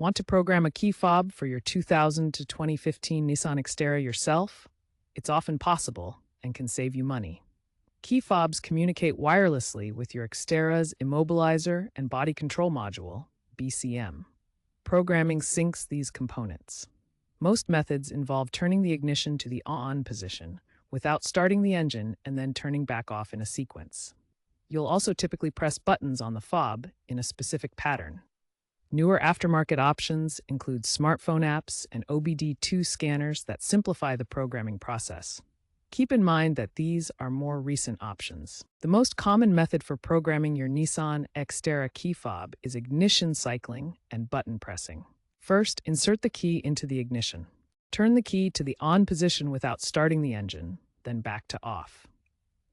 Want to program a key fob for your 2000 to 2015 Nissan Xterra yourself? It's often possible and can save you money. Key fobs communicate wirelessly with your Xterra's immobilizer and body control module, BCM. Programming syncs these components. Most methods involve turning the ignition to the on position without starting the engine and then turning back off in a sequence. You'll also typically press buttons on the fob in a specific pattern. Newer aftermarket options include smartphone apps and OBD2 scanners that simplify the programming process. Keep in mind that these are more recent options. The most common method for programming your Nissan Xterra key fob is ignition cycling and button pressing. First, insert the key into the ignition. Turn the key to the on position without starting the engine, then back to off.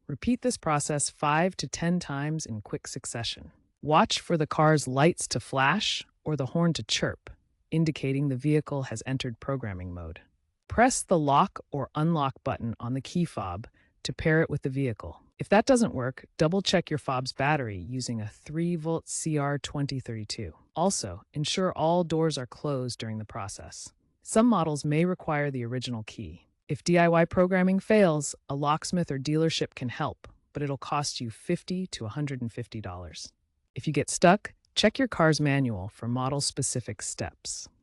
Repeat this process 5 to 10 times in quick succession. Watch for the car's lights to flash or the horn to chirp, indicating the vehicle has entered programming mode. Press the lock or unlock button on the key fob to pair it with the vehicle. If that doesn't work, double-check your fob's battery using a 3-volt CR2032. Also, ensure all doors are closed during the process. Some models may require the original key. If DIY programming fails, a locksmith or dealership can help, but it'll cost you $50 to $150. If you get stuck, check your car's manual for model-specific steps.